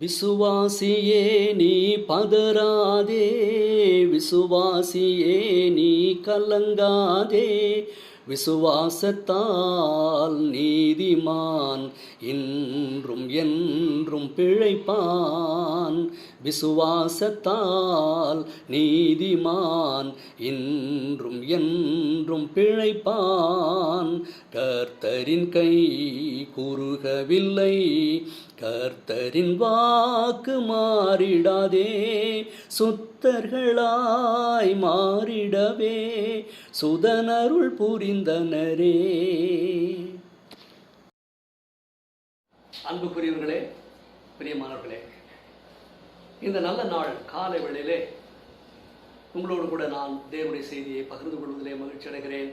விசுவாசியே நீ பதறாதே, விசுவாசியே நீ கலங்காதே, விசுவாசத்தால் நீதிமான் இன்றும் என்றும் பிழைப்பான். விசுவாசத்தால் நீதிமான் இன்றும் என்றும் பிழைப்பான். கர்த்தரின் கை குறுகவில்லை, கர்த்தரின் வாக்கு மாறிடாதே, சுத்தர்களாய் மாறிடவே சுதனருள் புரிந்தனரே. அன்புக்குரியவர்களே, பிரியமானவர்களே, இந்த நல்ல நாள் காலை வேளையிலே உங்களோடு கூட நான் தேவனுடைய செய்தியை பகிர்ந்து கொள்வதிலே மகிழ்ச்சி அடைகிறேன்.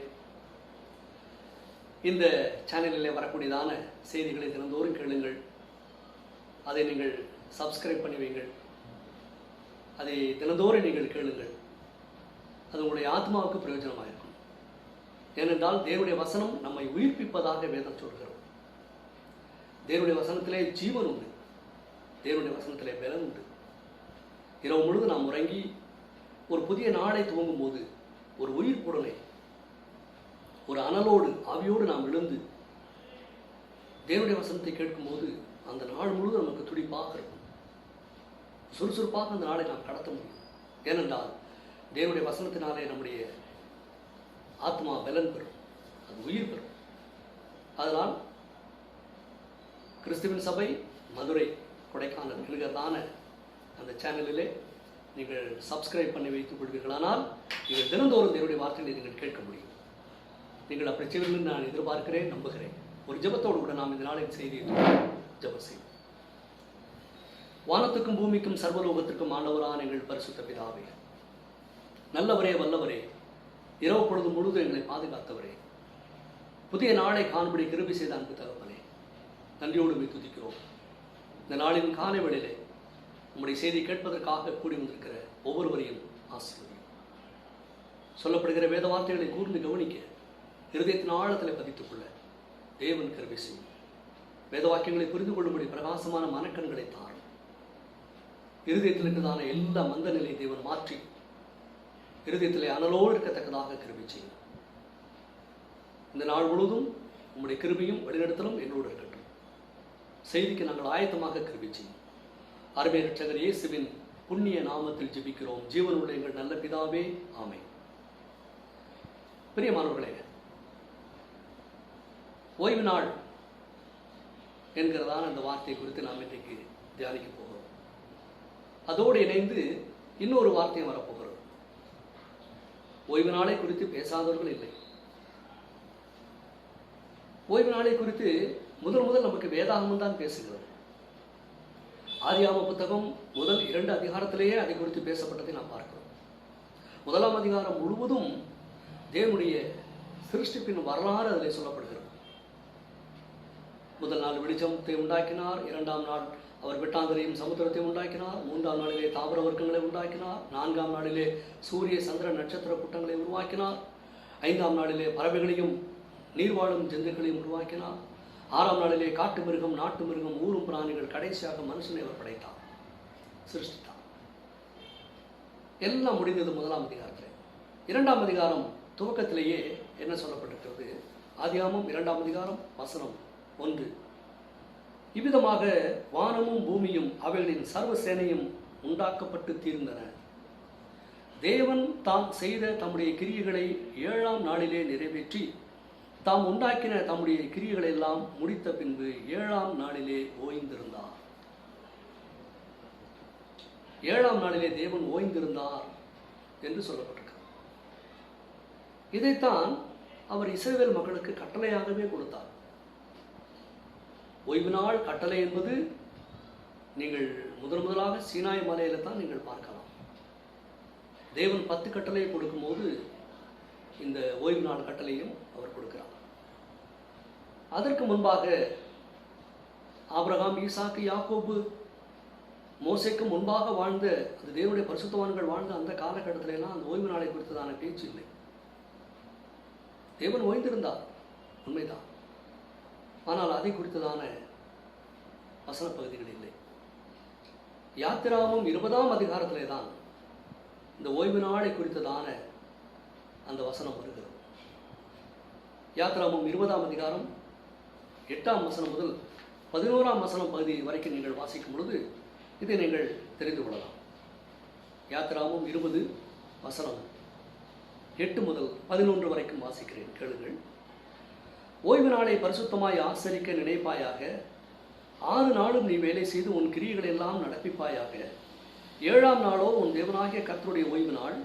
இந்த சேனலிலே வரக்கூடியதான செய்திகளை தினந்தோறும் கேளுங்கள். அதை நீங்கள் சப்ஸ்கிரைப் பண்ணி வைங்கள். அதை தினந்தோறும் நீங்கள் கேளுங்கள். அது உங்களுடைய ஆத்மாவுக்கு பிரயோஜனமாக இருக்கும். ஏனென்றால் தேவனுடைய வசனம் நம்மை உயிர்ப்பிப்பதாக வேதம் சொல்கிறோம். தேவனுடைய வசனத்திலே ஜீவன் உண்டு, தேவனுடைய வசனத்திலே பலன் உண்டு. இரவு முழுது நாம் உறங்கி ஒரு புதிய நாளை துவங்கும் போது ஒரு உயிர்ப்புடனே, ஒரு அனலோடு, ஆவியோடு நாம் எழுந்து தேவனுடைய வசனத்தை கேட்கும்போது அந்த நாள் முழுவதும் நமக்கு துடிப்பாக இருக்கும். சுறுசுறுப்பாக அந்த நாளை நாம் கடத்த முடியும். ஏனென்றால் தேவனுடைய வசனத்தினாலே நம்முடைய ஆத்மா பலன் பெறும், அது உயிர் பெறும். அதனால் கிறிஸ்துவின் சபை மதுரை கொடைக்கானல் என்கிறதான அந்த சேனலிலே நீங்கள் சப்ஸ்கிரைப் பண்ணி வைத்துக் கொள்வீர்களானால் நீங்கள் தினந்தோறும் தேவனுடைய வார்த்தைகளை நீங்கள் கேட்க முடியும். நீங்கள் அப்படி செய்வீர்கள் நான் எதிர்பார்க்கிறேன், நம்புகிறேன். ஒரு ஜெபத்தோடு கூட நாம் இந்த நாளின் செய்தியை ஜெபம் செய்வோம். வானத்துக்கும் பூமிக்கும் சர்வலோகத்திற்கும் ஆண்டவரான எங்கள் பரிசுத்த பிதாவே, நல்லவரே, வல்லவரே, இரவு பொழுது முழுதும் எங்களை பாதுகாத்தவரே, புதிய நாளை காண்படி கிருபை செய்த அன்பு தகப்பனே, நன்றியோடு போய் துதிக்கிறோம். இந்த நாளின் காலை வேளையிலே உங்களுடைய செய்தி கேட்பதற்காக கூடி வந்திருக்கிற ஒவ்வொருவரையும் ஆசீர்வதியும். சொல்லப்படுகிற வேத வார்த்தைகளை கூர்ந்து கவனிக்க, இருதயத்தின் ஆழத்தில் பதித்துக் கொள்ள தேவன் கிருபை செய்யும். வேத வாக்கியங்களை புரிந்து கொள்ளும்படி பிரகாசமான மனக்கண்களை தாரும். இருதயத்தில் இருக்கிறதான எல்லா மந்த நிலை தேவன் மாற்றி இருதயத்திலே அனலோடு இருக்கத்தக்கதாக கிருபை செய்யும். இந்த நாள் முழுவதும் உங்களுடைய கிருபையும் வழிநடத்தலும் எங்களோடு இருக்கட்டும். செய்திக்கு நாங்கள் ஆயத்தமாக கிருபை செய்யும். அருமை இரட்சகர் இயேசுவின் புண்ணிய நாமத்தில் ஜெபிக்கிறோம் ஜீவனுடைய எங்கள் நல்ல பிதாவே, ஆமென். பிரியமானவர்களே, ஓய்வு நாள் என்கிறதான அந்த வார்த்தை குறித்து நாம் இன்றைக்கு தியானிக்க போகிறோம். அதோடு இணைந்து இன்னொரு வார்த்தையும் வரப்போகிறோம். ஓய்வு நாளை குறித்து பேசாதவர்கள் இல்லை. ஓய்வு நாளை குறித்து முதல் நமக்கு வேதாகமம் தான் பேசுகிறது. ஆதியாகம புத்தகம் முதல் 2 அதிகாரத்திலேயே அதை குறித்து பேசப்பட்டதை நாம் பார்க்கிறோம். 1ஆம் அதிகாரம் முழுவதும் தேவனுடைய சிருஷ்டிப்பின் வரலாறு அதில் சொல்லப்படுகிறது. முதல் நாள் வெளிச்சத்தை உண்டாக்கினார், 2ஆம் நாள் அவர் வெட்டாந்தரையும் சமுத்திரத்தை உண்டாக்கினார், 3ஆம் நாளிலே தாவர வர்க்கங்களை உண்டாக்கினார், 4ஆம் நாளிலே சூரிய சந்திர நட்சத்திர கூட்டங்களை உருவாக்கினார், 5ஆம் நாளிலே பறவைகளையும் நீர்வாழும் ஜந்துக்களையும் உருவாக்கினார், 6ஆம் நாளிலே காட்டு மிருகம், நாட்டு மிருகம், ஊரும் பிராணிகள், கடைசியாக மனுஷனை அவர் படைத்தார், சிருஷ்டித்தார். எல்லாம் முடிந்தது 1ஆம் அதிகாரத்தில். 2ஆம் அதிகாரம் துவக்கத்திலேயே என்ன சொல்லப்பட்டிருக்கிறது? ஆதியாகமம் 2ஆம் அதிகாரம் வசனம் 1. இவ்விதமாக வானமும் பூமியும் அவைகளின் சர்வ சேனையும் உண்டாக்கப்பட்டு தீர்ந்தன. தேவன் தாம் செய்த தம்முடைய கிரியைகளை 7ஆம் நாளிலே நிறைவேற்றி தாம் உண்டாக்கின தம்முடைய கிரியைகளை எல்லாம் முடித்த பின்பு 7ஆம் நாளிலே ஓய்ந்திருந்தார். 7ஆம் நாளிலே தேவன் ஓய்ந்திருந்தார் என்று சொல்லப்பட்டிருக்கிறது. இதைத்தான் அவர் இஸ்ரவேல் மக்களுக்கு கட்டளையாகவே கொடுத்தார். ஓய்வு நாள் கட்டளை என்பது நீங்கள் முதலாக சீனாய் மலையில தான் நீங்கள் பார்க்கலாம். தேவன் 10 கட்டளையை கொடுக்கும்போது இந்த ஓய்வு நாள் கட்டளையும் அவர் கொடுக்கிறார். அதற்கு முன்பாக ஆபிரகாம், ஈசாக்கு, யாக்கோபு, மோசேக்கு முன்பாக வாழ்ந்த அந்த தேவனுடைய பரிசுத்தவான்கள் வாழ்ந்த அந்த காலகட்டத்தில எல்லாம் அந்த ஓய்வு நாளை குறித்ததான பேச்சு இல்லை. தேவன் ஓய்ந்திருந்தார், உண்மைதான். ஆனால் அதை குறித்ததான வசன பகுதிகள் இல்லை. யாத்திராமம் 20ஆம் அதிகாரத்திலே தான் இந்த ஓய்வு நாளை குறித்ததான அந்த வசனம் வருகிறது. யாத்திராமம் 20ஆம் அதிகாரம் 8ஆம் வசனம் முதல் 11ஆம் வசனம் பகுதி வரைக்கும் நீங்கள் வாசிக்கும் பொழுது இதை நீங்கள் தெரிந்து கொள்ளலாம். யாத்திராமம் 20 வசனம் 8 முதல் 11 வரைக்கும் வாசிக்கிறேன், கேளுங்கள். ஓய்வு நாளை பரிசுத்தமாய் ஆசரிக்க நினைப்பாயாக. 6 நாளும் நீ வேலை செய்து உன் கிரியைகள் எல்லாம் நடப்பிப்பாயாக. 7ஆம் நாளோ உன் தேவனாகிய கர்த்தருடைய ஓய்வு நாள்.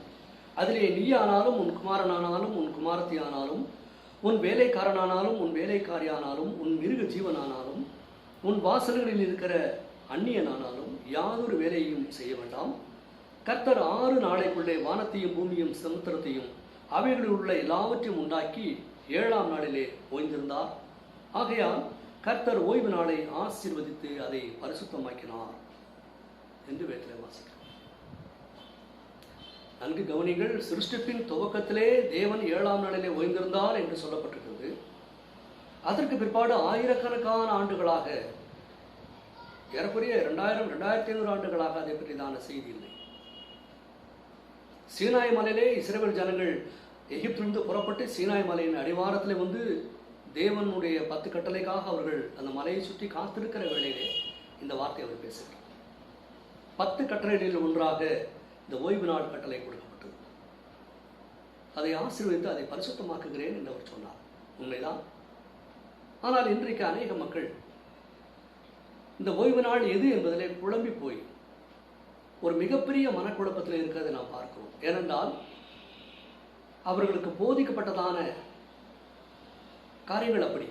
அதிலே நீயானாலும் உன் குமாரனானாலும் உன் குமாரத்தியானாலும் உன் வேலைக்காரனானாலும் உன் வேலைக்காரியானாலும் உன் மிருக ஜீவனானாலும் உன் வாசல்களில் இருக்கிற அந்நியனானாலும் யாதொரு வேலையையும் செய்ய வேண்டாம். கர்த்தர் 6 நாளைக்குள்ளே வானத்தையும் பூமியும் சமுத்திரத்தையும் அவைகளில் உள்ள எல்லாவற்றையும் உண்டாக்கி 7ஆம் நாளிலே ஓய்ந்திருந்தார். ஆகையால் கர்த்தர் ஓய்வு நாளை ஆசீர்வதித்து அதை பரிசுத்தமாக்கினார் என்று வேதத்திலே வாசிக்கிறோம். நன்கு கவனிங்கள். சிருஷ்டிப்பின் துவக்கத்திலே தேவன் 7ஆம் நாளிலே ஓய்ந்திருந்தார் என்று சொல்லப்பட்டிருக்கிறது. அதற்கு பிற்பாடு ஆயிரக்கணக்கான ஆண்டுகளாக, ஏறக்குறைய 2500 ஆண்டுகளாக அதை பற்றிதான செய்தி இல்லை. சீனாய் மலையிலே இஸ்ரவேல் ஜனங்கள் எகிப்திலிருந்து புறப்பட்டு சீனாய் மலையின் அடிவாரத்திலே வந்து தேவனுடைய 10 கட்டளைக்காக அவர்கள் அந்த மலையை சுற்றி காத்திருக்கிற வேளையிலே இந்த வார்த்தை அவர் பேசுகிறார். 10 கட்டளைகளில் ஒன்றாக இந்த ஓய்வு நாள் கட்டளை கொடுக்கப்பட்டது. அதை ஆசீர்வதித்து அதை பரிசுத்தமாக்குகிறேன் என்று அவர் சொன்னார். உண்மைதான். ஆனால் இன்றைக்கு அநேக மக்கள் இந்த ஓய்வு நாள் எது என்பதிலே குழம்பி போய் ஒரு மிகப்பெரிய மனக்குழப்பத்தில் இருக்கிறதை நாம் பார்க்கிறோம். ஏனென்றால் அவர்களுக்கு போதிக்கப்பட்டதான காரியங்கள் அப்படி.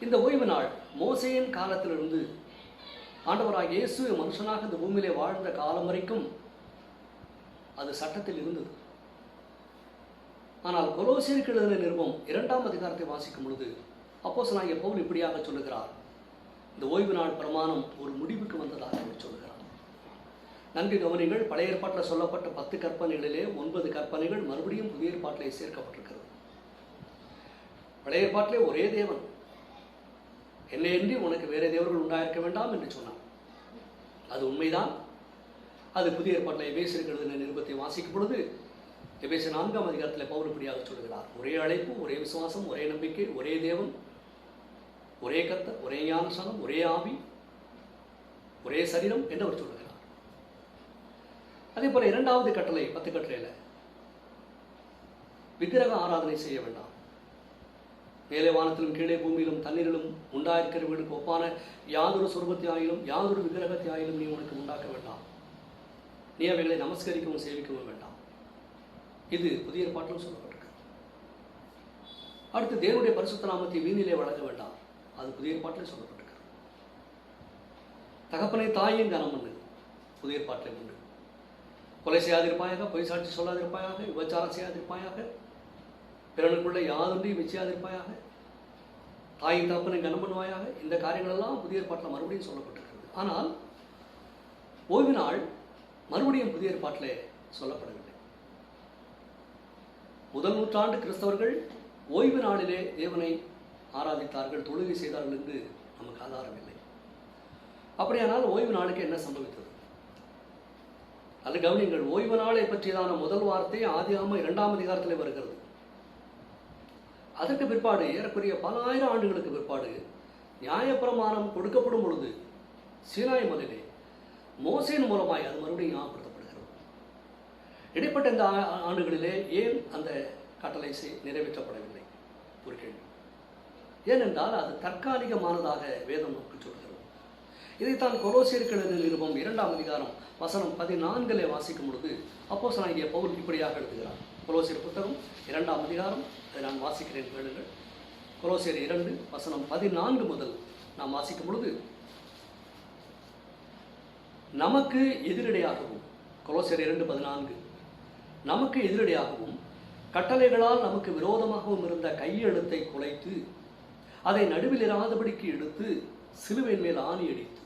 இந்த ஓய்வு நாள் மோசேயின் காலத்திலிருந்து ஆண்டவராகிய இயேசு மனுஷனாக இந்த பூமியிலே வாழ்ந்த காலம் வரைக்கும் அது சட்டத்தில் இருந்தது. ஆனால் கொலோசியருக்கு எழுதின நிருபம் 2ஆம் அதிகாரத்தை வாசிக்கும் பொழுது அப்போஸ்தலனாகிய பவுல் இப்படியாக சொல்லுகிறார். இந்த ஓய்வு நாள் பிரமாணம் ஒரு முடிவுக்கு வந்ததாக அவர் சொல்லுகிறார். நன்கு கவனிங்கள். பழைய ஏற்பாட்டில் சொல்லப்பட்ட 10 கற்பனைகளிலே 9 கற்பனைகள் மறுபடியும் புதிய ஏற்பாட்டிலே சேர்க்கப்பட்டிருக்கிறது. பழைய ஏற்பாட்டிலே ஒரே தேவன், என்னையன்றி உனக்கு வேற தேவர்கள் உண்டாயிருக்க வேண்டாம் என்று சொன்னார். அது உண்மைதான். அது புதிய ஏற்பாட்டில் எபேசியருக்கு எழுதின நிருபத்தை வாசிக்கும் பொழுது எபேசியர் 4ஆம் அதிகாரத்தில் பவுல் இப்படியாக சொல்லுகிறார். ஒரே அழைப்பு, ஒரே விசுவாசம், ஒரே நம்பிக்கை, ஒரே தேவன், ஒரே கர்த்தர், ஒரே ஞானஸ்நானம், ஒரே ஆவி, ஒரே சரீரம் என்று அவர் சொல்லுகிறார். அதே போல 2வது கட்டளை 10 கட்டளையில விக்கிரக ஆராதனை செய்ய வேண்டாம். மேலே வானத்திலும் கீழே பூமியிலும் தண்ணீரிலும் உண்டாயிருக்கிறவர்களுக்கு ஒப்பான யாதொரு சொர்பத்தியாயிலும் யாதொரு விக்கிரகத்தியாயிலும் நீ உனக்கு உண்டாக்க வேண்டாம். நீ அவைகளை நமஸ்கரிக்கவும் சேவிக்கவும் வேண்டாம். இது புதிய ஏற்பாட்டிலும் சொல்லப்பட்டிருக்கு. அடுத்து தேவனுடைய பரிசுத்த நாமத்தை வீணிலே வழங்க வேண்டாம். அது புதிய ஏற்பாட்டிலே சொல்லப்பட்டிருக்கு. தகப்பனை தாயும் கனம் பண்ணு, புதிய ஏற்பாட்டிலே உண்டு. கொலை செய்யாதிருப்பாயாக, பொய் சாட்சி சொல்லாதிருப்பாயாக, விபச்சாரம் செய்யாதிருப்பாயாக, பிறனுக்குள்ள யாதொன்றையும் வச்சியாதிருப்பாயாக, தாயின் தகப்பனை கனம் பண்ணுவாயாக. இந்த காரியங்கள் எல்லாம் புதிய ஏற்பாட்டில் மறுபடியும் சொல்லப்பட்டிருக்கிறது. ஆனால் ஓய்வு நாள் மறுபடியும் புதிய ஏற்பாட்டிலே சொல்லப்படவில்லை. முதல் நூற்றாண்டு கிறிஸ்தவர்கள் ஓய்வு நாளிலே தேவனை ஆராதித்தார்கள், தொழுகை செய்தார்கள் என்று நமக்கு ஆதாரம் இல்லை. அப்படியானால் ஓய்வு நாளுக்கு என்ன சம்பவித்தது? அது கவனிங்கள். ஓய்வு நாளை பற்றியதான முதல் வார்த்தை ஆதியாகமம் 2ஆம் அதிகாரத்திலே வருகிறது. அதற்கு பிற்பாடு ஏறக்குறைய பல ஆயிரம் ஆண்டுகளுக்கு பிற்பாடு நியாயப்பிரமாணம் கொடுக்கப்படும் பொழுது சீனாய் மலையிலே மோசேயின் மூலமாய் அது மறுபடியும் ஞாபகப்படுத்தப்படுகிறது. இடைப்பட்ட இந்த ஆண்டுகளிலே ஏன் அந்த கட்டளை நிறைவேற்றப்படவில்லை? ஒரு கேள்வி. ஏனென்றால் அது தற்காலிகமானதாக வேதம் நமக்கு சொல்கிறது. இதைத்தான் கொலோசியருக்கு எழுதின நிருபம் 2ஆம் அதிகாரம் வசனம் 14 வாசிக்கும் பொழுது அப்போஸ்தலனாகிய பவுல் இப்படியாக எழுதுகிறார். கொலோசியர் புத்தகம் 2ஆம் அதிகாரம், அதை நான் வாசிக்கிறேன், கேளுங்கள். கொலோசியர் 2 வசனம் 14 முதல் நாம் வாசிக்கும் பொழுது, நமக்கு எதிரடையாகவும், கொலோசியர் 2:14, நமக்கு எதிரடையாகவும் கட்டளைகளால் நமக்கு விரோதமாகவும் இருந்த கையெழுத்தை குலைத்து அதை நடுவில் இராதபடிக்கு எடுத்து சிலுவையின் மேல் ஆணி அடித்து,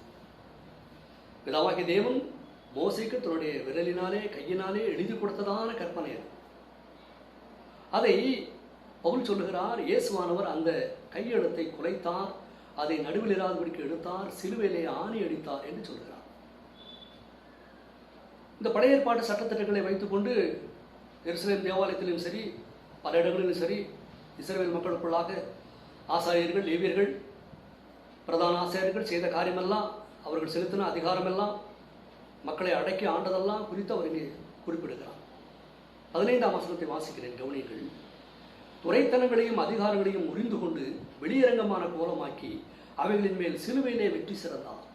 பிதாவாகிய தேவன் மோசேக்கு தன்னுடைய விரலினாலே கையினாலே எழுதி கொடுத்ததான கற்பனை அது. அதை பவுல் சொல்லுகிறார், இயேசுவானவர் அந்த கையெழுத்தை குலைத்தார், அதை நடுவில் இராதபடிக்கு எடுத்தார், சிலுவையிலே ஆணி அடித்தார் என்று சொல்கிறார். இந்த பழைய ஏற்பாட்டு சட்டத்திட்டங்களை வைத்துக்கொண்டு எருசலேம் தேவாலயத்திலும் சரி, பல இடங்களிலும் சரி, இஸ்ரவேல் மக்களுக்குள்ளாக ஆசாரியர்கள், லேவியர்கள், பிரதான ஆசாரியர்கள் செய்த காரியமெல்லாம், அவர்கள் செலுத்தின அதிகாரமெல்லாம், மக்களை அடக்கி ஆண்டதெல்லாம் குறித்து அவர் இங்கே குறிப்பிடுகிறார். 15ஆம் வசனத்தை வாசிக்கிறேன், கவனியுங்கள். துரைத்தனங்களையும் அதிகாரங்களையும் முறிந்து கொண்டு வெளியரங்கமான கோலமாக்கி அவைகளின் மேல் சிலுவையிலே வெற்றி சிறந்தார்.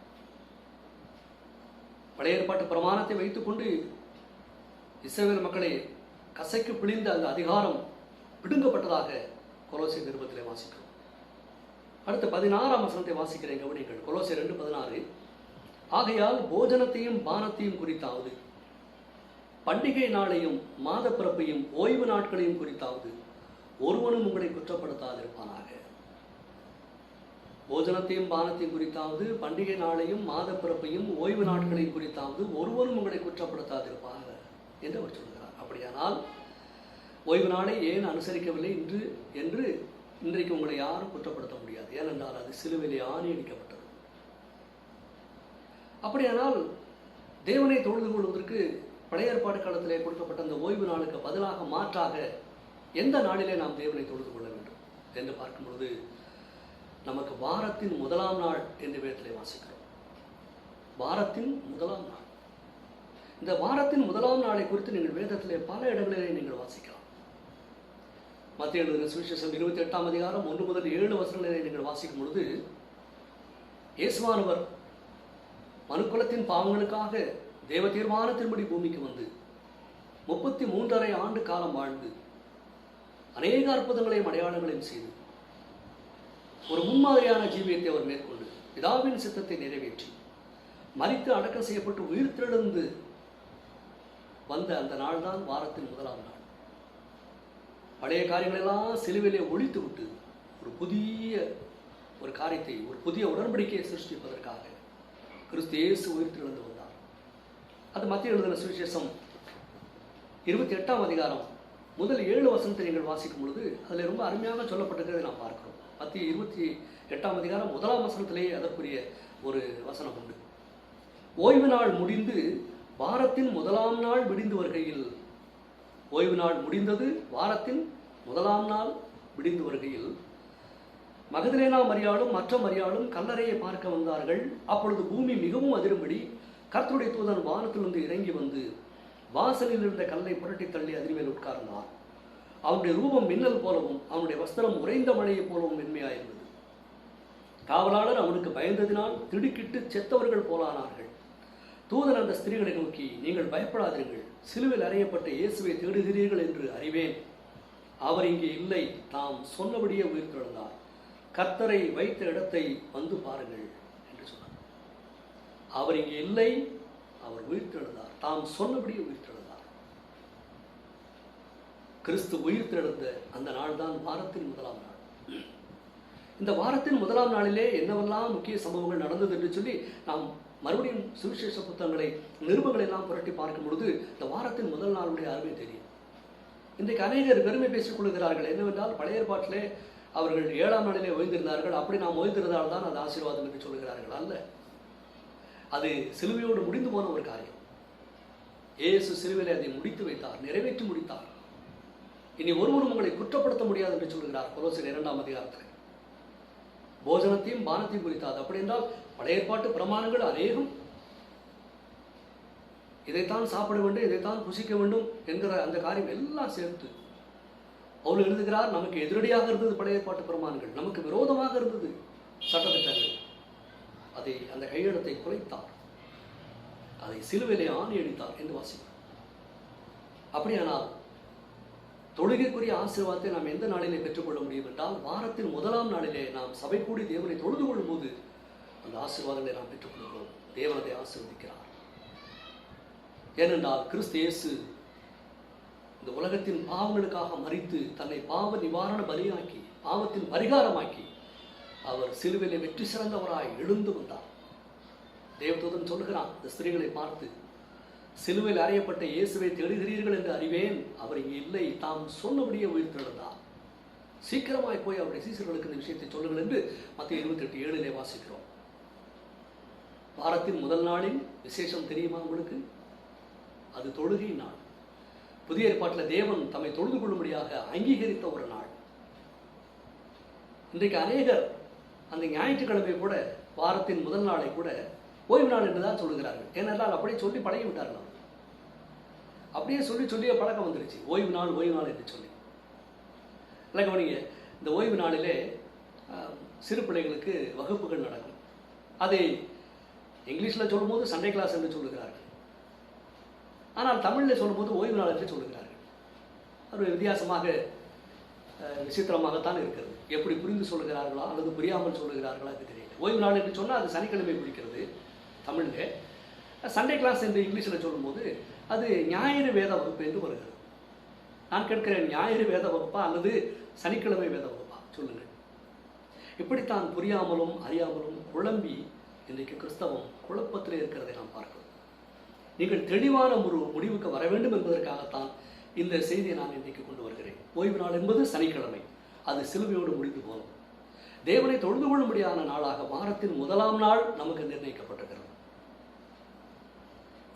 பழைய ஏற்பாட்டு பிரமாணத்தை வைத்துக்கொண்டு இஸ்ரவேல் மக்களை கசைக்கு பிழிந்த அந்த அதிகாரம் பிடுங்கப்பட்டதாக கொலோசியர் நிருபத்திலே வாசிக்கிறோம். அடுத்து 16ஆம் வசனத்தை வாசிக்கிறேன், கவனிகள். கொலோசியர் 2:16. ஆகையால் போஜனத்தையும் பானத்தையும் குறித்தாவது, பண்டிகை நாளையும் மாத பிறப்பையும் ஓய்வு நாட்களையும் குறித்தாவது ஒருவனும் உங்களை குற்றப்படுத்தாதிருப்பானாக. போஜனத்தையும் பானத்தையும் குறித்தாவது, பண்டிகை நாளையும் மாத பிறப்பையும் ஓய்வு நாட்களையும் குறித்தாவது ஒருவனும் உங்களை குற்றப்படுத்தாதிருப்பாங்க என்று அவர் சொல்கிறார். அப்படியானால் ஓய்வு நாளை ஏன் அனுசரிக்கவில்லை என்று இன்றைக்கு உங்களை யாரும் குற்றப்படுத்த முடியாது. ஏனென்றால் அது சிலுவையிலே ஆணி அடிக்கப்பட்டது. அப்படியானால் தேவனை தொழுது கொள்வதற்கு பழைய ஏற்பாடு காலத்திலே கொடுக்கப்பட்ட அந்த ஓய்வு நாளுக்கு பதிலாக மாற்றாக எந்த நாளிலே நாம் தேவனை தொழுது கொள்ள வேண்டும் என்று பார்க்கும் பொழுது நமக்கு வாரத்தின் முதலாம் நாள் என்று வேதத்திலே வாசிக்கிறோம். வாரத்தின் முதலாம் நாள். இந்த வாரத்தின் முதலாம் நாளை குறித்து நீங்கள் வேதத்திலே பல இடங்களிலே நீங்கள் வாசிக்கலாம். மத்திய எழுதின சுவிசேஷம் 28ஆம் அதிகாரம் 1 முதல் 7 வசனங்களை நீங்கள் வாசிக்கும் பொழுது, இயேசுவானவர் மனுக்குலத்தின் பாவங்களுக்காக தேவ தீர்மானத்தின்படி பூமிக்கு வந்து 33.5 ஆண்டு காலம் வாழ்ந்து அநேக அற்புதங்களையும் அடையாளங்களையும் செய்து ஒரு முன்மாதிரியான ஜீவியத்தை அவர் மேற்கொண்டு பிதாவின் சித்தத்தை நிறைவேற்றி மரித்து அடக்கம் செய்யப்பட்டு உயிர் தெழுந்து வந்த அந்த நாள் தான் வாரத்தின் முதலாம் நாள். பழைய காரியங்களெல்லாம் சிலுவையிலே ஒழித்து விட்டு ஒரு புதிய காரியத்தை, ஒரு புதிய உடன்படிக்கையை சிருஷ்டிப்பதற்காக கிறிஸ்து இயேசு உயிர் தெழுந்து வந்தார். அது மத்திய எழுதின சுவிசேஷம் 28ஆம் அதிகாரம் முதல் 7 வசனத்தை நீங்கள் வாசிக்கும் பொழுது அதில் ரொம்ப அருமையாக சொல்லப்பட்டிருக்கிறதை நாம் பார்க்கிறோம். மத்திய 28ஆம் அதிகாரம் 1ஆம் வசனத்திலேயே அதற்குரிய ஒரு வசனம் உண்டு. ஓய்வு நாள் முடிந்து வாரத்தின் முதலாம் நாள் விடிந்து வருகையில், ஓய்வு நாள் முடிந்தது, வாரத்தின் முதலாம் நாள் விடிந்து வருகையில் மகதலேனா மரியாளும் மற்ற மரியாளும் கல்லறையை பார்க்க வந்தார்கள். அப்பொழுது பூமி மிகவும் அதிரும்படி கர்த்தருடைய தூதன் வானத்திலிருந்து இறங்கி வந்து வாசலில் இருந்த கல்லை புரட்டி தள்ளி அதன் மேல் உட்கார்ந்தார். அவனுடைய ரூபம் மின்னல் போலவும் அவனுடைய வஸ்திரம் உறைந்த மழையை போலவும் மென்மையாயிருந்தது. காவலாளர் அவனுக்கு பயந்ததினால் திடுக்கிட்டு செத்தவர்கள் போலானார்கள். தூதன் அந்த ஸ்திரீகளை நோக்கி, நீங்கள் பயப்படாதீர்கள், சிலுவையில் அறையப்பட்ட இயேசுவை தேடுகிறீர்கள் என்று அறிவேன். அவர் இங்கே இல்லை, தாம் சொன்னபடியே உயிர் தெழுந்தார். கர்த்தரை வைத்த இடத்தை வந்து பாருங்கள் என்று சொன்னார். அவர் இங்கே இல்லை, அவர் உயிர் தெழுந்தார், தாம் சொன்னபடியே உயிர் தெழுந்தார். கிறிஸ்து உயிர் தெழுந்த அந்த நாள் தான் வாரத்தின் முதலாம் நாள். இந்த வாரத்தின் முதலாம் நாளிலே என்னவெல்லாம் முக்கிய சம்பவங்கள் நடந்தது என்று சொல்லி நாம் மறுபடியும் சுவிசேஷ புத்தகங்களை, நிருபங்களை எல்லாம் புரட்டி பார்க்கும் பொழுது இந்த வாரத்தின் முதல் நாளுடைய அருமை தெரியும். இன்றைக்கு அநேகர் பெருமை பேசிக் கொள்கிறார்கள். என்னவென்றால் பழைய ஏற்பாட்டிலே அவர்கள் 7ஆம் நாளிலே ஓய்ந்திருந்தார்கள், அப்படி நாம் ஓய்ந்திருந்தால் தான் அது ஆசீர்வாதம் என்று சொல்கிறார்கள். அல்ல, அது சிலுவையோடு முடிந்து போன ஒரு காரியம். இயேசு சிலுவையிலே அதை முடித்து வைத்தார், நிறைவேற்றி முடித்தார். இனி ஒருவரும் உங்களை குற்றப்படுத்த முடியாது என்று சொல்கிறார் கொலோசியர் 2ஆம் அதிகாரத்தில். போஜனத்தையும் பானத்தையும் குறித்தாது. அப்படி என்றால் பழைய ஏற்பாட்டு பிரமாணங்கள் அநேகம், இதைத்தான் சாப்பிட வேண்டும், இதைத்தான் புசிக்க வேண்டும் என்கிற அந்த காரியம் எல்லாம் சேர்த்து பவுல் எழுதுகிறார். நமக்கு எதிரடியாக இருந்தது பழைய ஏற்பாட்டு பிரமாணங்கள், நமக்கு விரோதமாக இருந்தது சட்டத்திட்டங்கள். அதை அந்த கையெழுத்தை குறைத்தார், அதை சிலுவையிலே ஆணி அடித்தார் என்று வாசிக்கிறோம். அப்படியானால் தொழுகைக்குரிய ஆசீர்வாதத்தை நாம் எந்த நாளிலே பெற்றுக்கொள்ள முடியும் என்றால், வாரத்தின் முதலாம் நாளிலே நாம் சபை கூடி தேவனை தொழுது கொள்ளும் போது அந்த ஆசீர்வாதங்களை நாம் பெற்றுக்கொள்கிறோம். தேவன் அதை ஆசீர்வதிக்கிறார். ஏனென்றால் கிறிஸ்து இயேசு இந்த உலகத்தின் பாவங்களுக்காக மரித்து தன்னை பாவ நிவாரண பலியாக்கி பாவத்தின் பரிகாரமாக்கி அவர் சிலுவையிலே வெற்றி சிறந்தவராய் எழுந்து வந்தார். தேவதூதன் சொல்லுகிறான் இந்த ஸ்திரீகளை பார்த்து, சிலுவையில் அறையப்பட்ட இயேசுவை தேடுகிறீர்கள் என்று அறிவேன், அவர் இங்கே இல்லை, தாம் சொன்னபடியே உயிர் தெழுந்தார். சீக்கிரமாய் போய் அவருடைய சீசர்களுக்கு இந்த விஷயத்தை சொல்லுங்கள் என்று மத்திய 28:7 வாசிக்கிறோம். வாரத்தின் முதல் நாளின் விசேஷம் தெரியுமா உங்களுக்கு? அது தொழுகை நாள். புதிய ஏற்பாட்டில் தேவன் தம்மை தொழுது கொள்ளும்படியாக அங்கீகரித்த ஒரு நாள். இன்றைக்கு அநேகர் அந்த ஞாயிற்றுக்கிழமை கூட, வாரத்தின் முதல் நாளை கூட ஓய்வு நாள் என்று தான் சொல்லுகிறார்கள். ஏனென்றால் அப்படியே சொல்லி பழகி விட்டார்கள். அப்படியே சொல்லியே பழக்கம் வந்துருச்சு, ஓய்வு நாள் என்று சொல்லி. இல்லை கவனிங்க, இந்த ஓய்வு நாளிலே சிறு பிள்ளைகளுக்கு வகுப்புகள் நடக்கும். அதை இங்கிலீஷில் சொல்லும்போது சண்டே கிளாஸ் என்று சொல்லுகிறார்கள். ஆனால் தமிழில் சொல்லும்போது ஓய்வு நாள் என்று சொல்லுகிறார்கள். ஒரு வித்தியாசமாக விசித்திரமாகத்தான் இருக்கிறது. எப்படி புரிந்து சொல்லுகிறார்களா அல்லது புரியாமல் சொல்லுகிறார்களா அது தெரியல. ஓய்வு நாள் என்று சொன்னால் அது சனிக்கிழமை குறிக்கிறது தமிழில். சண்டே கிளாஸ் என்று இங்கிலீஷில் சொல்லும்போது அது ஞாயிறு வேத வகுப்பு என்று வருகிறது. நான் கேட்கிறேன், ஞாயிறு வேத வகுப்பா அல்லது சனிக்கிழமை வேத வகுப்பா? சொல்லுங்கள். இப்படித்தான் புரியாமலும் அறியாமலும் குழம்பி இன்றைக்கு கிறிஸ்தவம் குழப்பத்தில் இருக்கிறதை நாம் பார்க்கிறோம். நீங்கள் தெளிவான ஒரு முடிவுக்கு வர வேண்டும் என்பதற்காகத்தான் இந்த செய்தியை நான் இன்றைக்கு கொண்டு வருகிறேன். ஓய்வு நாள் என்பது சனிக்கிழமை, அது சிலுவையோடு முடிந்து போகும். தேவனை தொழுது கொள்ளும்படியான நாளாக வாரத்தின் முதலாம் நாள் நமக்கு நிர்ணயிக்கப்பட்டிருக்கிறது.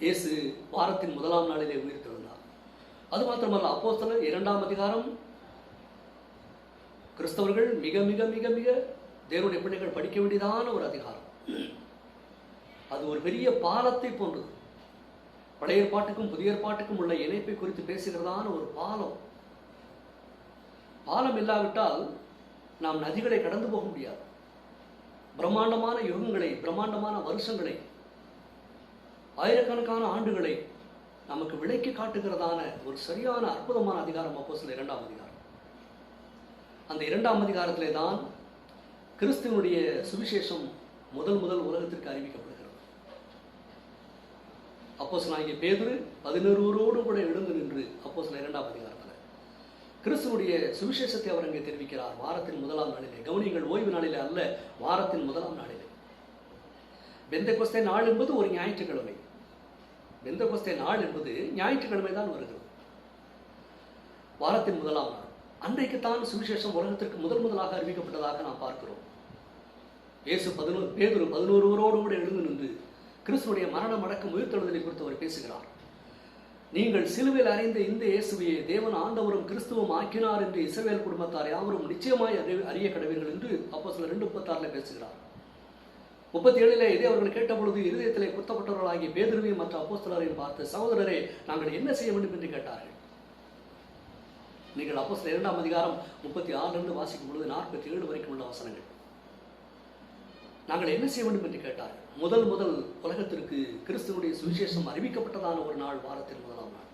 இயேசு வாரத்தின் முதலாம் நாளிலே உயிர்த்தெழுந்தார். அது மாத்திரமல்ல, அப்போஸ்தலர் 2ஆம் அதிகாரம் கிறிஸ்தவர்கள் மிக மிக மிக மிக தேவனுடைய பிள்ளைகள் படிக்க வேண்டியதான ஒரு அதிகாரம். அது ஒரு பெரிய பாலத்தை போன்றது. பழைய ஏற்பாட்டுக்கும் புதிய ஏற்பாட்டுக்கும் உள்ள இணைப்பை குறித்து பேசுகிறதான ஒரு பாலம். பாலம் இல்லாவிட்டால் நாம் நதிகளை கடந்து போக முடியாது. பிரம்மாண்டமான யுகங்களை, பிரம்மாண்டமான வருஷங்களை, ஆயிரக்கணக்கான ஆண்டுகளை நமக்கு விளக்கி காட்டுகிறதான ஒரு சரியான அற்புதமான அதிகாரம் அப்போஸ்தலர் 2ஆம் அதிகாரம். அந்த 2ஆம் அதிகாரத்திலே தான் கிறிஸ்துவனுடைய சுவிசேஷம் முதல் உலகத்திற்கு அறிவிக்கப்படுகிறது. அப்போஸ்தலனாகிய பேதுரு 11 கூட எழுந்து நின்று அப்போஸ்தலர் 2ஆம் அதிகாரத்தில் கிறிஸ்துவனுடைய சுவிசேஷத்தை அவர் அங்கே தெரிவிக்கிறார். வாரத்தின் முதலாம் நாளிலே, கவனிங்கள், ஓய்வு நாளிலே அல்ல, வாரத்தின் முதலாம் நாளிலே. பெந்தெகொஸ்தே நாள் என்பது ஒரு ஞாயிற்றுக்கிழமை. பெந்தெகொஸ்தே நாள் என்பது ஞாயிற்றுக்கிழமை தான் வருகிறது. வாரத்தின் முதலாம் நாள் அன்றைக்குத்தான் சுவிசேஷம் உலகத்திற்கு முதலாக அறிவிக்கப்பட்டதாக நாம் பார்க்கிறோம். இயேசு பேதுரு 11 கூட எழுந்து நின்று கிறிஸ்துவனுடைய மரணம் அடக்கம் உயிர்த்தெழுதலை குறித்து அவர் பேசுகிறார். நீங்கள் சிலுவையில் அறிந்த இந்த இயேசுவையே தேவன் ஆண்டவரும் கிறிஸ்துவும் ஆக்கினார் என்று இஸ்ரவேல் குடும்பத்தார் யாவரும் நிச்சயமாய் அறிய கடவீர்கள் என்று அப்போஸ்தலர் 2:36 பேசுகிறார். 37 இதை அவர்கள் கேட்டபொழுது இருதயத்திலே குத்தப்பட்டவர்களாகிய பேதுருவையும் மற்ற அப்போஸ்தலரையும் பார்த்து, சகோதரரே, நாங்கள் என்ன செய்ய வேண்டும் என்று கேட்டார்கள். நீங்கள் அப்போஸ்தலர் 2ஆம் அதிகாரம் 36 வாசிக்கும் பொழுது 47 வரைக்கும் உள்ள வசனங்கள். நாங்கள் என்ன செய்ய வேண்டும் என்று கேட்டார்கள். முதல் உலகத்திற்கு கிறிஸ்துவனுடைய சுவிசேஷம் அறிவிக்கப்பட்டதான ஒரு நாள் வாரத்தின் முதலாம் நாள்.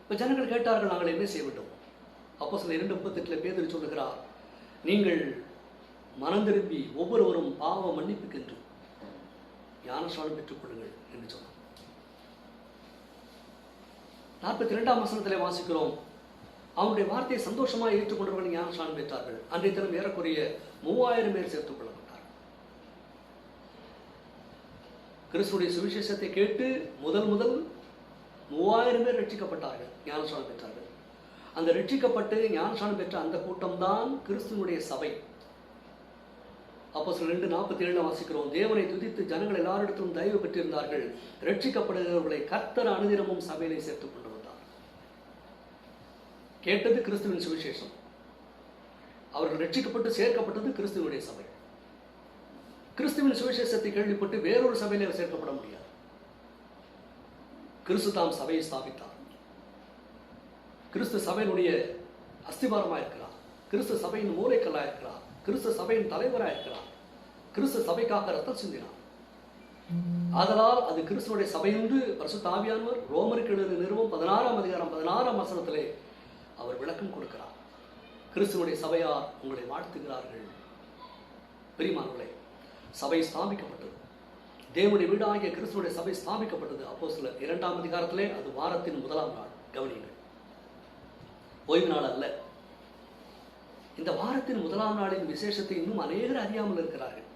இப்ப ஜனங்கள் கேட்டார்கள், நாங்கள் என்ன செய்ய வேண்டும்? அப்போஸ்தலர் 2:38 பேதுரு சொல்லுகிறார், நீங்கள் மனம் திரும்பி ஒவ்வொருவரும் பாவ மன்னிப்புக்கென்று ஞானஸ்நானம் பெற்றுக் கொள்ளுங்கள் என்று சொன்னார். 42ஆம் வசனத்திலே வாசிக்கிறோம், அவனுடைய வார்த்தையை சந்தோஷமாக ஏற்றுக்கொண்டவர்கள் ஞானஸ்நானம் பெற்றார்கள். அன்றைய தினம் ஏறக்குறைய 3000 பேர் சேர்த்துக் கொள்ளப்பட்டார். கிறிஸ்துடைய சுவிசேஷத்தை கேட்டு முதல் 3000 பேர் ரட்சிக்கப்பட்டார்கள், ஞானஸ்நானம் பெற்றார்கள். அந்த ரட்சிக்கப்பட்டு ஞானஸ்நானம் பெற்ற அந்த கூட்டம்தான் கிறிஸ்துவனுடைய சபை. அப்போஸ்தலர் 2:47 வாசிக்கிறோம், தேவனை துதித்து ஜனங்கள் எல்லாரிடத்திலும் தயவு பெற்றிருந்தார்கள். ரட்சிக்கப்படுகிறவர்களை கர்த்தர் அனுதினமும் சபையிலே சேர்த்துக் கொண்டு வந்தார். கேட்டது கிறிஸ்துவின் சுவிசேஷம். அவர்கள் ரட்சிக்கப்பட்டு சேர்க்கப்பட்டது கிறிஸ்துவனுடைய சபை. கிறிஸ்துவின் சுவிசேஷத்தை கேள்விப்பட்டு வேறொரு சபையிலே சேர்க்கப்பட முடியாது. கிறிஸ்து தாம் சபையை ஸ்தாபித்தார். கிறிஸ்து சபையினுடைய அஸ்திபாரமாக இருக்கிறார். கிறிஸ்து சபையின் மூலைக்கல்லாக இருக்கிறார். கிறிஸ்து சபையின் தலைவராக இருக்கிறார். கிறிஸ்து சபைக்காக ரத்தம் சிந்தினார். ஆதலால் அது கிறிஸ்துவனுடைய சபை என்று பரிசுத்த ஆவியானவர் ரோமருக்கு எழுதிய நிருபம் 16ஆம் அதிகாரம் 16ஆம் வசனத்திலே அவர் விளக்கம் கொடுக்கிறார். கிறிஸ்துவனுடைய சபையார் உங்களை வாழ்த்துகிறார்கள். பிரியமானவர்களே, சபை ஸ்தாபிக்கப்பட்டது. தேவனுடைய வீடாகிய கிறிஸ்துவனுடைய சபை ஸ்தாபிக்கப்பட்டது அப்போஸ்தலர் 2ஆம் அதிகாரத்திலே. அது வாரத்தின் முதலாம் நாள். கவனியுங்கள், ஓய்வு நாள் அல்ல. இந்த வாரத்தின் முதலாம் நாளின் விசேஷத்தை இன்னும் அநேகர் அறியாமல் இருக்கிறார்கள்.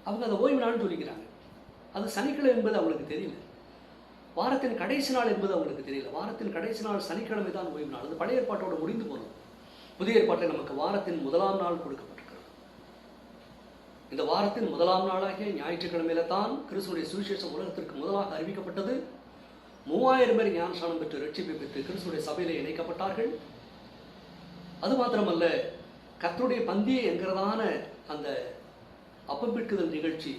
அவங்க அதை ஓய்வு நாள்னு சொல்லிக்கிறாங்க. அது சனிக்கிழமை என்பது அவங்களுக்கு தெரியல. வாரத்தின் கடைசி நாள் என்பது அவங்களுக்கு தெரியல. வாரத்தின் கடைசி நாள் சனிக்கிழமை தான் ஓய்வு நாள். அது பழைய ஏற்பாட்டோடு முடிந்து போனது. புதிய ஏற்பாட்டில் நமக்கு வாரத்தின் முதலாம் நாள் கொடுக்கப்பட்டிருக்கிறது. இந்த வாரத்தின் முதலாம் நாளாகிய ஞாயிற்றுக்கிழமையில தான் கிறிஸ்துடைய சுவிசேஷம் உலகத்திற்கு முதலாக அறிவிக்கப்பட்டது. 3000 பேர் ஞானஸ்நானம் பெற்று ரட்சிப்பை பெற்று கிறிஸ்துடைய சபையிலே இணைக்கப்பட்டார்கள். அது மாத்திரமல்ல, கர்த்தருடைய பந்தி என்கிறதான அந்த அப்பம் பிட்குதல் நிகழ்ச்சி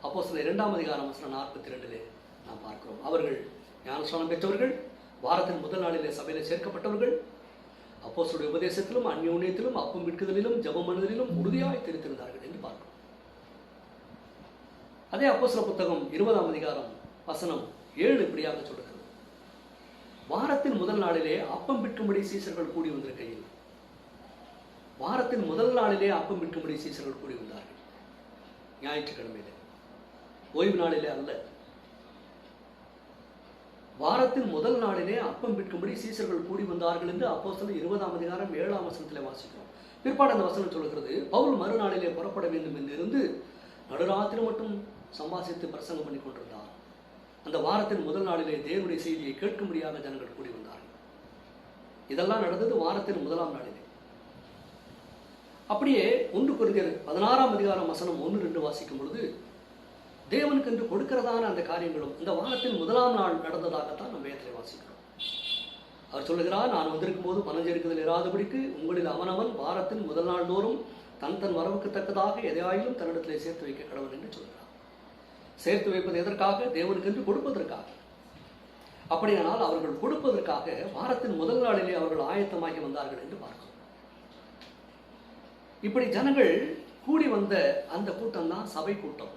அப்போஸ்தலர் 2ஆம் அதிகாரம் வசனம் 42 நாம் பார்க்கிறோம். அவர்கள் ஞானஸ்நானம் பெற்றவர்கள், வாரத்தின் முதல் நாளிலே சபையிலே சேர்க்கப்பட்டவர்கள், அப்போஸ்தலருடைய உபதேசத்திலும் அந்யோன்யத்திலும் அப்பம் பிட்குதலிலும் ஜெபம் பண்ணுதலிலும் உறுதியாய் தெரிந்திருந்தார்கள் என்று பார்க்கிறோம். அதே அப்போஸ்தலர் புத்தகம் 20ஆம் அதிகாரம் வசனம் 7 இப்படியாக சொல்லுகிறது. வாரத்தின் முதல் நாளிலே அப்பம் பிற்கும்படி சீசர்கள் கூடி வந்திருக்கையில், வாரத்தின் முதல் நாளிலே அப்பம் பிற்கும்படி சீசர்கள் கூடி வந்தார்கள். ஞாயிற்றுக்கிழமையிலே, ஓய்வு நாளிலே அல்ல. வாரத்தின் முதல் நாளிலே அப்பம் பிற்கும்படி சீசர்கள் கூடி வந்தார்கள் என்று அப்போஸ்தலர் 20ஆம் அதிகாரம் 7ஆம் வசனத்திலே வாசிக்கிறோம். பிற்பாடு அந்த வசனம் சொல்லுகிறது, பவுல் மறுநாளிலே புறப்பட வேண்டும் என்று இருந்து நடுராத்திரி மட்டும் சம்பாசித்து பிரசங்கம் பண்ணி கொண்டிருந்தார். அந்த வாரத்தின் முதல் நாளிலே தேவனுடைய செய்தியை கேட்கும்படியாக ஜனங்கள் கூடி வந்தார்கள். இதெல்லாம் நடந்தது வாரத்தின் முதலாம் நாளிலே. அப்படியே 1 கொரிந்தியர் 16ஆம் அதிகாரம் வசனம் 1-2 வாசிக்கும் பொழுது, தேவனுக்கு என்று கொடுக்கிறதான அந்த காரியங்களும் இந்த வாரத்தின் முதலாம் நாள் நடந்ததாகத்தான் நம்ம வேதத்திலே வாசிக்கிறோம். அவர் சொல்லுகிறார், நான் வந்திருக்கும் போது பனஞ்செருக்குதல் இராதபடிக்கு உங்களில் அவனவன் வாரத்தின் முதல் நாள் தோறும் தன் வரவுக்கு தக்கதாக எதையாயிலும் தன்னிடத்திலே சேர்த்து வைக்க கடவுள் என்று சொல்கிறார். சேர்த்து வைப்பது எதற்காக? தேவனுக்கு என்று கொடுப்பதற்காக. அப்படியானால் அவர்கள் கொடுப்பதற்காக வாரத்தின் முதல் நாளிலே அவர்கள் ஆயத்தமாகி வந்தார்கள் என்று பார்க்கிறோம். இப்படி ஜனங்கள் கூடி வந்த அந்த கூட்டம் தான் சபை கூட்டம்.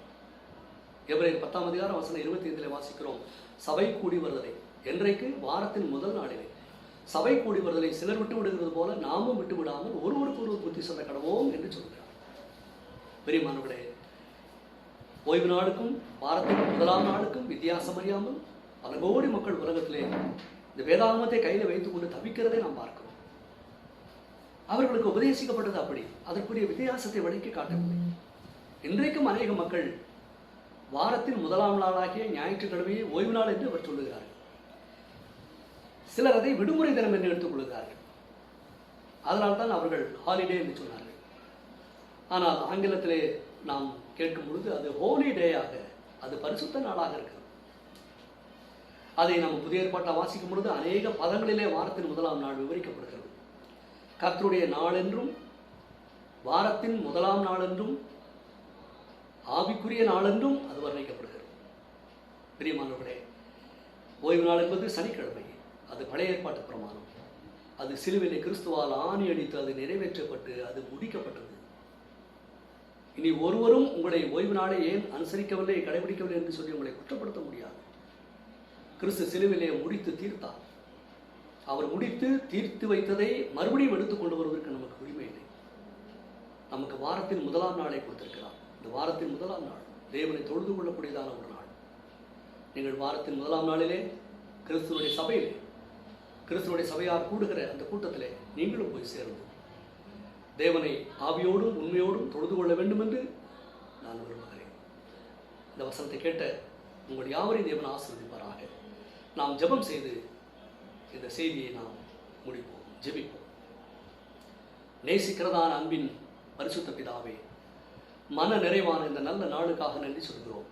எபிரேயர் 10ஆம் அதிகாரம் வசனம் 25 வாசிக்கிறோம், சபை கூடி வருதலை. என்றைக்கு? வாரத்தின் முதல் நாளிலே. சபை கூடி வருதலை சிலர் விட்டு விடுகிறது போல நாமும் விட்டு விடாமல் ஒருவருக்கு ஒருவர் புத்தி சொல்ல கடவோம் என்று சொல்கிறார். பெரியமானவர்களே, ஓய்வு நாளுக்கும் வாரத்தின் முதலாம் நாளுக்கும் வித்தியாசம் அறியாமல் பல கோடி மக்கள் உலகத்திலே இந்த வேதாகமத்தை கையில் வைத்துக் கொண்டு தவிக்கிறதை நாம் பார்க்கிறோம். அவர்களுக்கு உபதேசிக்கப்பட்டது அப்படி, அதற்குரிய வித்தியாசத்தை விளக்கி காட்டவில்லை. இன்றைக்கும் அநேக மக்கள் வாரத்தின் முதலாம் நாளாகிய ஞாயிற்றுக்கிழமையை ஓய்வு நாள் என்று அவர் சொல்லுகிறார்கள். சிலர் அதை விடுமுறை தினம் என்று எடுத்துக் கொள்கிறார்கள். அதனால்தான் அவர்கள் ஹாலிடே என்று சொன்னார்கள். ஆனால் ஆங்கிலத்திலே நாம் கேட்கும் பொழுது அது ஹோலிடேயாக, அது பரிசுத்த நாளாக இருக்கிறது. அதை நாம் புதிய ஏற்பாட்டில் வாசிக்கும் பொழுது அநேக பதங்களிலே வாரத்தின் முதலாம் நாள் விவரிக்கப்படுகிறது. கர்த்தருடைய நாள் என்றும், வாரத்தின் முதலாம் நாள் என்றும், ஆவிக்குரிய நாள் என்றும் அது வர்ணிக்கப்படுகிறது. பிரியமானவர்களே, ஓய்வு நாள் என்பது சனிக்கிழமை. அது பழைய ஏற்பாட்டு பிரமாணம். அது சிலுவையிலே கிறிஸ்துவால் ஆணி அடித்து அது நிறைவேற்றப்பட்டு அது முடிக்கப்பட்டது. இனி ஒருவரும் உங்களை ஓய்வு நாளை ஏன் அனுசரிக்கவில்லை, கடைபிடிக்கவில்லை என்று சொல்லி உங்களை குற்றப்படுத்த முடியாது. கிறிஸ்து சிலுவையிலே முடித்து தீர்த்தார். அவர் முடித்து தீர்த்து வைத்ததை மறுபடியும் எடுத்துக்கொண்டு வருவதற்கு நமக்கு உரிமை இல்லை. நமக்கு வாரத்தின் முதலாம் நாளை கொடுத்திருக்கிறார். இந்த வாரத்தின் முதலாம் நாள் தேவனை தொழுது கொள்ளக்கூடியதான ஒரு நாள். நீங்கள் வாரத்தின் முதலாம் நாளிலே கிறிஸ்துவனுடைய சபையிலே, கிறிஸ்துவனுடைய சபையார் கூடுகிற அந்த கூட்டத்திலே நீங்களும் போய் சேர்ந்து தேவனை ஆவியோடும் உண்மையோடும் தொழுது கொள்ள வேண்டும் என்று நான் விரும்புகிறேன். இந்த வசனத்தை கேட்ட உங்கள் யாவரையும் தேவன் ஆசீர்வதிப்பாராக. நாம் ஜெபம் செய்து இந்த செய்தியை நாம் முடிப்போம். ஜெபிப்போம். நேசிக்கிறதான அன்பின் பரிசுத்த பிதாவே, மன நிறைவான இந்த நல்ல நாளுக்காக நன்றி சொல்கிறோம்.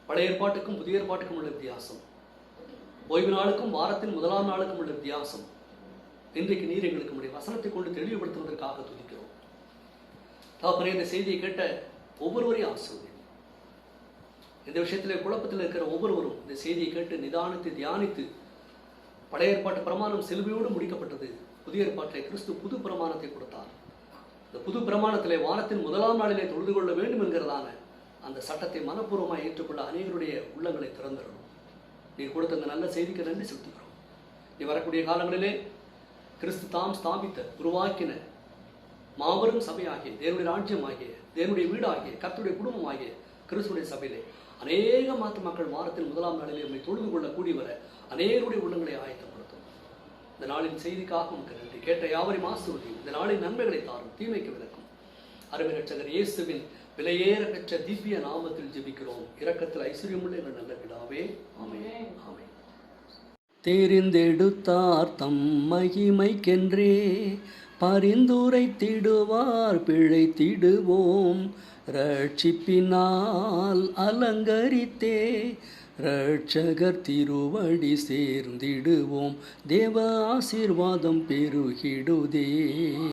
பழைய ஏற்பாட்டுக்கும் புதிய ஏற்பாட்டுக்கும் உள்ள வித்தியாசம், ஓய்வு நாளுக்கும் வாரத்தின் முதலாம் நாளுக்கும் உள்ள வித்தியாசம் இன்றைக்கு நீர் எங்களுக்கு உடைய வசனத்தை கொண்டு தெளிவுபடுத்துவதற்காக துதிக்கிறோம். தகப்பனே, இந்த செய்தியை கேட்ட ஒவ்வொருவரையும் ஆசீர்வதியும். இந்த விஷயத்திலே குழப்பத்தில் இருக்கிற ஒவ்வொருவரும் இந்த செய்தியை கேட்டு நிதானித்து தியானித்து, பழைய ஏற்பாட்டு பிரமாணம் சிலுவையோடு முடிக்கப்பட்டது, புதிய ஏற்பாட்டிலே கிறிஸ்து புது பிரமாணத்தை கொடுத்தார். இந்த புது பிரமாணத்திலே வாரத்தின் முதலாம் நாளிலே தொழுது கொள்ள வேண்டும் என்கிறதான அந்த சட்டத்தை மனப்பூர்வமாக ஏற்றுக்கொள்ள அநேகருடைய உள்ளங்களை திறந்துடணும். நீ கொடுத்த அந்த நல்ல செய்திக்கு நன்றி செலுத்துகிறோம். நீ வரக்கூடிய காலங்களிலே கிறிஸ்து தாம் ஸ்தாபித்த உருவாக்கின மாபெரும் சபையாகிய தேவனுடைய ராஜ்யமாகிய தேவனுடைய வீடாகிய கர்த்தருடைய குடும்பமாகிய கிறிஸ்துடைய சபையிலே அநேக மாற்று மக்கள் வாரத்தின் முதலாம் நாளிலே நம்மை தொழுது கொள்ள கூடி வர அநேகருடைய உள்ளங்களை ஆயத்தப்படுத்தும். இந்த நாளின் செய்திக்காக உங்களுக்கு நன்றி. கேட்ட யாவரையும் ஆசீர்வதியும். இந்த நாளின் நன்மைகளை தாரும், தீமைக்கு விலக்கும். அருமை ரட்சகர் இயேசுவின் விலையேற பெற்ற திவ்ய நாமத்தில் ஜெபிக்கிறோம். இரக்கத்தில் ஐஸ்வர்யமுள்ள எங்கள் நல்ல பிதாவே, ஆமென். ஆமென். தெரிந்தெடுத்தார் தம் மகிமைக்கென்றே பரிந்துரைத்திடுவார் பிழைத்திடுவோம். ரட்சிப்பினால் அலங்கரித்தே ரட்சகர் திருவடி சேர்ந்திடுவோம். தேவ ஆசீர்வாதம் பெருகிடுதே.